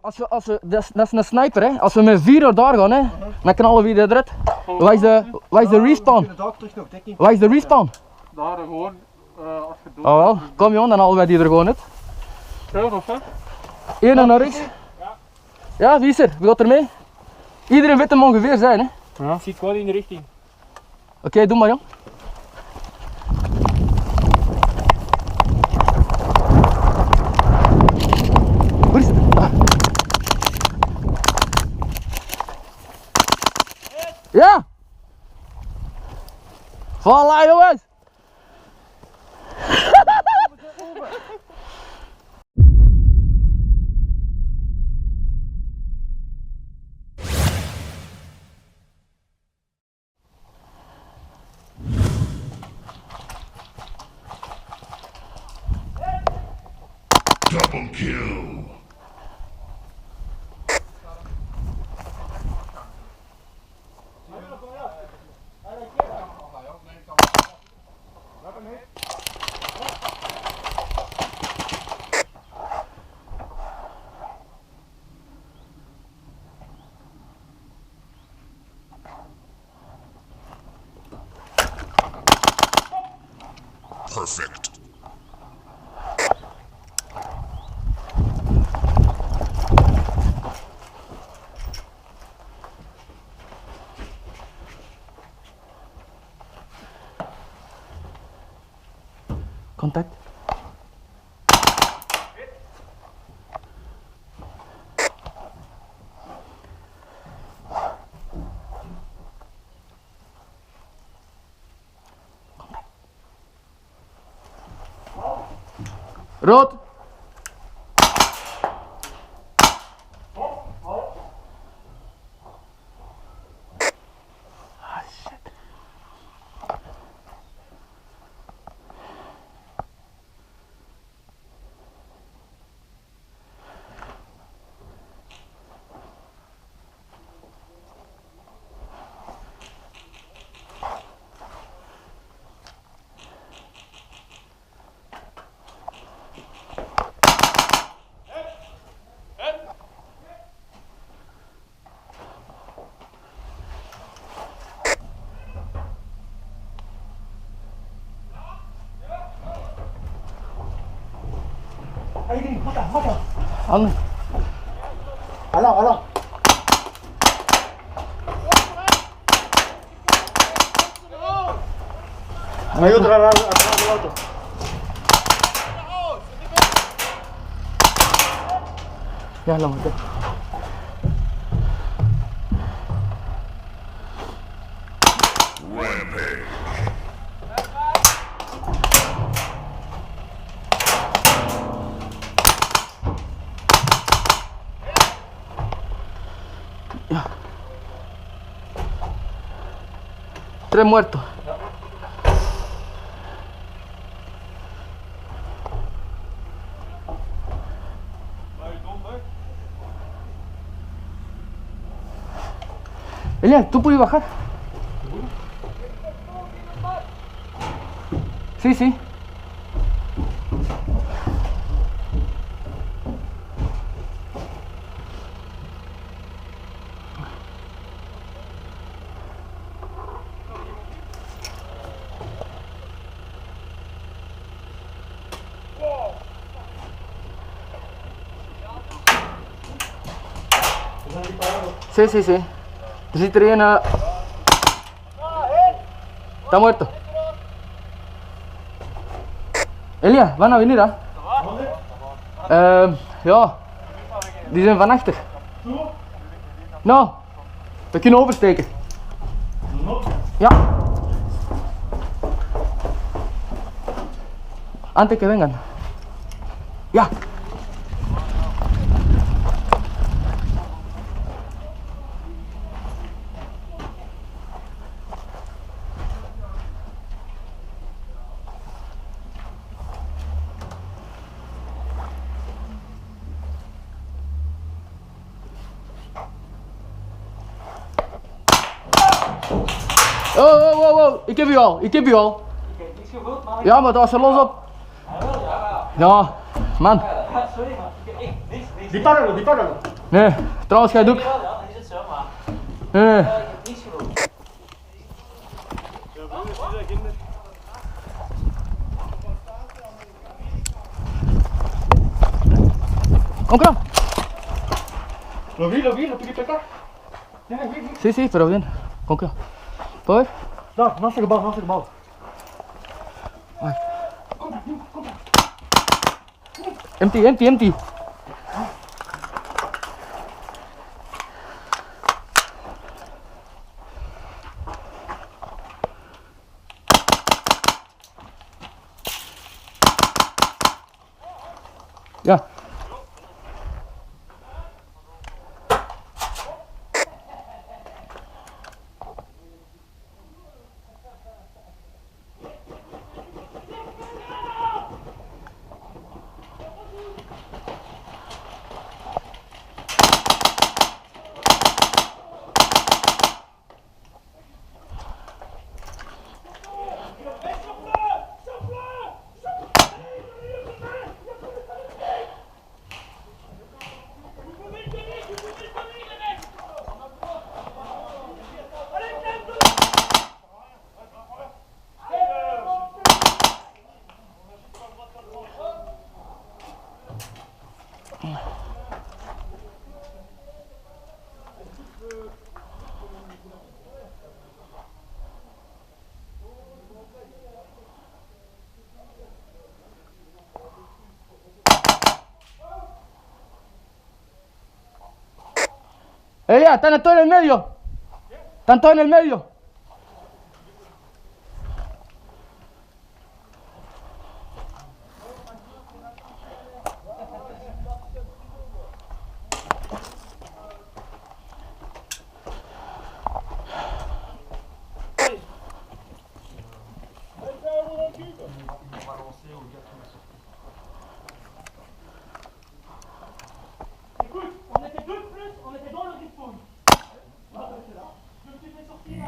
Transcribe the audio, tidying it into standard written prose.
Dat is een sniper, hè. Als we met 4 daar gaan, hè, dan knallen we die eruit. Waar is de respawn? Waar is de respawn? Daar gewoon, als je doet. Oh wel, kom jongen, dan halen wij die er gewoon uit. Veel of hè? Eén naar rechts. Ja, wie is er? Wie gaat er mee? Iedereen weet hem ongeveer zijn, hè. Ja. Ziet gewoon in de richting. Oké, doe maar jong. Waar is het? Ah. Ja! Voilà jongens! Double kill. Perfect. Contact. Rood. Ah, shit. Handen. Along. Me ayuda a atrás del auto. Ja, laat maar. Rampage. Ja. 3 muertos. Elian, ¿tú puedes bajar? Sí, sí. Sí, sí, sí. Er zit er een. Está muerto. Elia, van a venir, ja. Die zijn van achter. Nou, we kunnen oversteken. Ja. Antes que vengan. Ja. Oh, ik heb u al. Ja, maar dat was er los op. Ja, man. Sorry, maar ik heb echt niks mee. Die pannen, die pannen. Nee, trouwens jij doet. Ja, dan is het zo, maar Nee. ik heb niets geloofd. Kom dan. Lo vi, lo pergi pegar. Ja, vi. Sim, sim, pero bien. Kom dan. Poi. Daar, naast de gebouw. Empty. Ja. Elia, están todos en el medio. Están todos en el medio. On était 2 de plus, on était dans le respawn. Je me suis fait sortir.